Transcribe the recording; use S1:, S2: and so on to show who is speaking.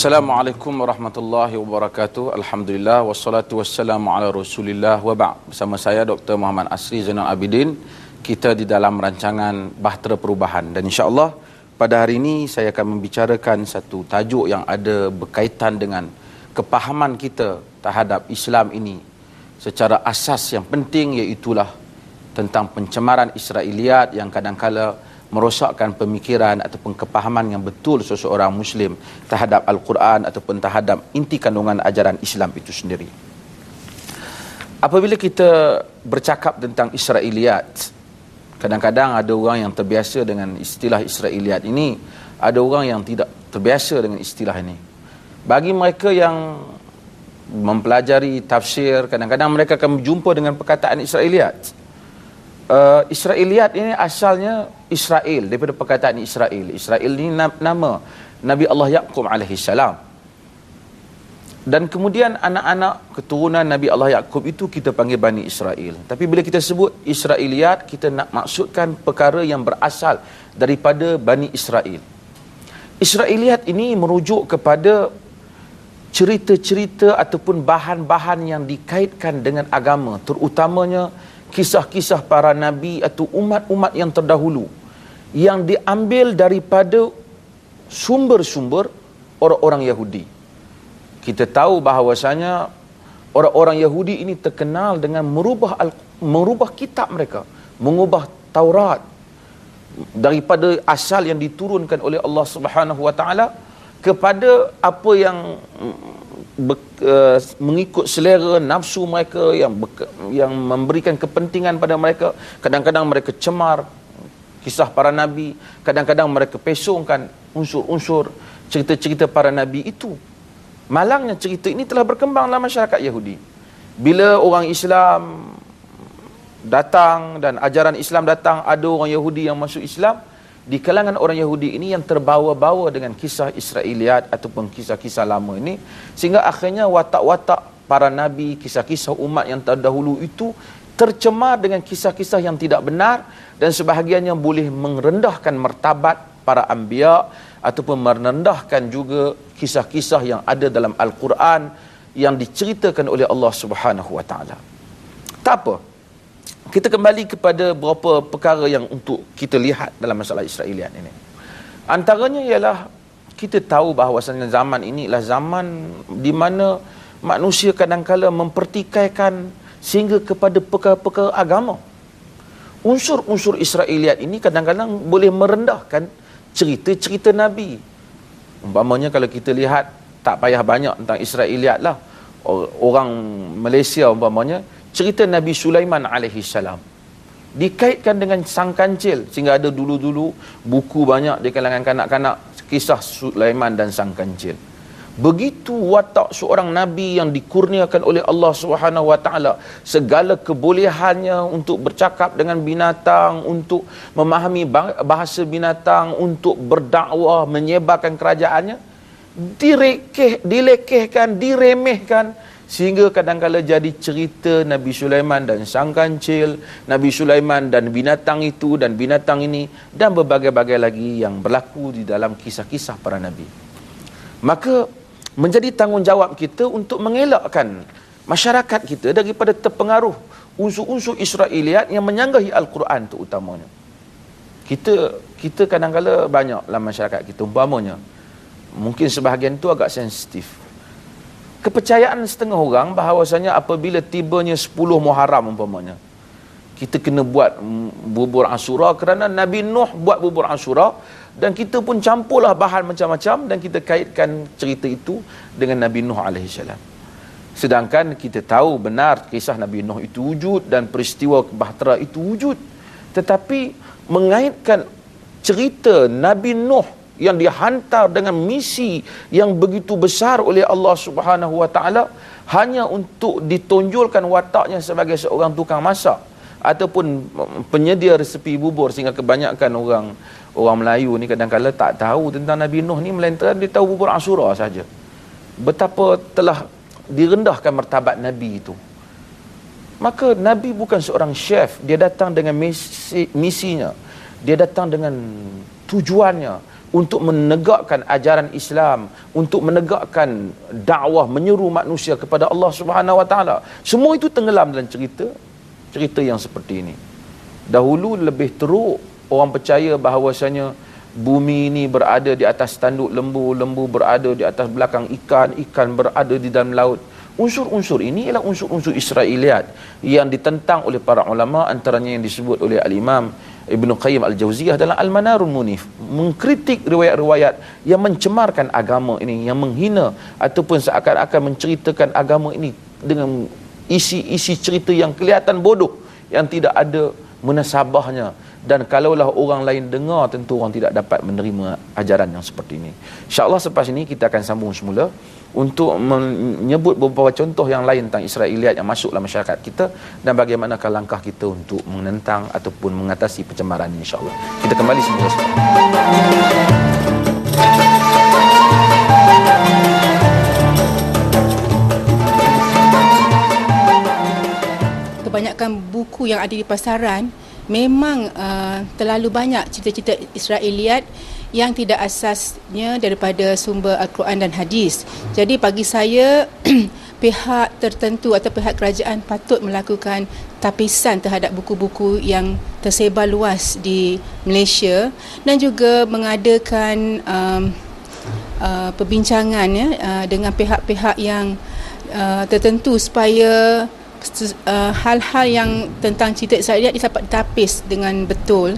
S1: Assalamualaikum warahmatullahi wabarakatuh. Alhamdulillah wassalatu wassalamu ala Rasulillah wa ba'd. Bersama saya Dr. Muhammad Asri Zainal Abidin. Kita di dalam rancangan Bahtera Perubahan, dan insya-Allah pada hari ini saya akan membicarakan satu tajuk yang ada berkaitan dengan kepahaman kita terhadap Islam ini secara asas yang penting, iaitulah tentang pencemaran Israiliyat yang kadang-kala merosakkan pemikiran ataupun kepahaman yang betul seseorang Muslim terhadap Al-Quran ataupun terhadap inti kandungan ajaran Islam itu sendiri. Apabila kita bercakap tentang Israiliyat, kadang-kadang ada orang yang terbiasa dengan istilah Israiliyat ini, ada orang yang tidak terbiasa dengan istilah ini. Bagi mereka yang mempelajari tafsir, kadang-kadang mereka akan berjumpa dengan perkataan Israiliyat. Israiliyat ini asalnya Israel, daripada perkataan Israel. Israel ini nama Nabi Allah Yaqub alaihi salam. Dan kemudian anak-anak keturunan Nabi Allah Yaqub itu kita panggil Bani Israel. Tapi bila kita sebut Israiliyat, kita nak maksudkan perkara yang berasal daripada Bani Israel. Israiliyat ini merujuk kepada cerita-cerita ataupun bahan-bahan yang dikaitkan dengan agama, terutamanya kisah-kisah para nabi atau umat-umat yang terdahulu yang diambil daripada sumber-sumber orang-orang Yahudi. Kita tahu bahawasanya orang-orang Yahudi ini terkenal dengan merubah kitab mereka, mengubah Taurat daripada asal yang diturunkan oleh Allah Subhanahu Wa Taala kepada apa yang mengikut selera nafsu mereka, yang memberikan kepentingan pada mereka. Kadang-kadang mereka cemar kisah para nabi, kadang-kadang mereka pesongkan unsur-unsur cerita-cerita para nabi itu. Malangnya cerita ini telah berkembang dalam masyarakat Yahudi. Bila orang Islam datang dan ajaran Islam datang, ada orang Yahudi yang masuk Islam. Di kalangan orang Yahudi ini yang terbawa-bawa dengan kisah Israiliyat ataupun kisah-kisah lama ini, sehingga akhirnya watak-watak para nabi, kisah-kisah umat yang terdahulu itu tercemar dengan kisah-kisah yang tidak benar, dan sebahagiannya boleh merendahkan martabat para anbiya ataupun merendahkan juga kisah-kisah yang ada dalam Al-Quran yang diceritakan oleh Allah Subhanahu Wa Taala. Tak apa, kita kembali kepada beberapa perkara yang untuk kita lihat dalam masalah Israiliyat ini. Antaranya ialah kita tahu bahawasanya zaman ini adalah zaman di mana manusia kadang-kala mempertikaikan sehingga kepada perkara-perkara agama. Unsur-unsur Israiliyat ini kadang-kadang boleh merendahkan cerita-cerita Nabi. Umpamanya kalau kita lihat, tak payah banyak tentang Israiliyat lah. Orang Malaysia umpamanya, cerita Nabi Sulaiman alaihi salam dikaitkan dengan sang kancil, sehingga ada dulu-dulu buku banyak di kalangan kanak-kanak kisah Sulaiman dan sang kancil. Begitu watak seorang nabi yang dikurniakan oleh Allah Subhanahu Wa Taala, segala kebolehannya untuk bercakap dengan binatang, untuk memahami bahasa binatang, untuk berdakwah, menyebarkan kerajaannya, dilekehkan, diremehkan, sehingga kadang-kala jadi cerita Nabi Sulaiman dan sang kancil, Nabi Sulaiman dan binatang itu dan binatang ini, dan berbagai-bagai lagi yang berlaku di dalam kisah-kisah para nabi. Maka menjadi tanggungjawab kita untuk mengelakkan masyarakat kita daripada terpengaruh unsur-unsur Israiliyat yang menyanggahi Al-Quran terutamanya. Kita kadang-kala banyak dalam masyarakat kita, umpamanya mungkin sebahagian itu agak sensitif. Kepercayaan setengah orang bahawasanya apabila tibanya 10 Muharram umpamanya, kita kena buat bubur Ashura kerana Nabi Nuh buat bubur Ashura, dan kita pun campurlah bahan macam-macam dan kita kaitkan cerita itu dengan Nabi Nuh alaihi salam. Sedangkan kita tahu benar kisah Nabi Nuh itu wujud dan peristiwa bahtera itu wujud, tetapi mengaitkan cerita Nabi Nuh yang dihantar dengan misi yang begitu besar oleh Allah Subhanahu Wa Taala hanya untuk ditonjolkan wataknya sebagai seorang tukang masak ataupun penyedia resepi bubur, sehingga kebanyakan orang Melayu ni kadang-kadang tak tahu tentang Nabi Nuh ni, melainkan dia tahu bubur Ashura saja. Betapa telah direndahkan martabat Nabi itu. Maka Nabi bukan seorang chef, dia datang dengan misinya, dia datang dengan tujuannya untuk menegakkan ajaran Islam, untuk menegakkan dakwah, menyeru manusia kepada Allah Subhanahu Wa Taala. Semua itu tenggelam dalam cerita yang seperti ini. Dahulu lebih teruk orang percaya bahawasanya bumi ini berada di atas tanduk lembu, lembu berada di atas belakang ikan, ikan berada di dalam laut. Unsur-unsur ini ialah unsur-unsur Israiliyat yang ditentang oleh para ulama, antaranya yang disebut oleh Al-Imam Ibn Qayyim Al-Jauziyah dalam Al-Manarul Munif, mengkritik riwayat-riwayat yang mencemarkan agama ini, yang menghina ataupun seakan-akan menceritakan agama ini dengan isi-isi cerita yang kelihatan bodoh, yang tidak ada munasabahnya, dan kalaulah orang lain dengar, tentu orang tidak dapat menerima ajaran yang seperti ini. InsyaAllah selepas ini kita akan sambung semula untuk menyebut beberapa contoh yang lain tentang Israiliyat yang masuk dalam masyarakat kita, dan bagaimanakah langkah kita untuk menentang ataupun mengatasi pencemaran ini, insyaAllah. Kita kembali semula.
S2: Kebanyakan buku yang ada di pasaran memang terlalu banyak cerita-cerita Israiliyat yang tidak asasnya daripada sumber Al-Quran dan Hadis. Jadi bagi saya pihak tertentu atau pihak kerajaan patut melakukan tapisan terhadap buku-buku yang tersebar luas di Malaysia, dan juga mengadakan perbincangan dengan pihak-pihak yang tertentu supaya hal-hal yang tentang cerita Israiliyat dapat ditapis dengan betul.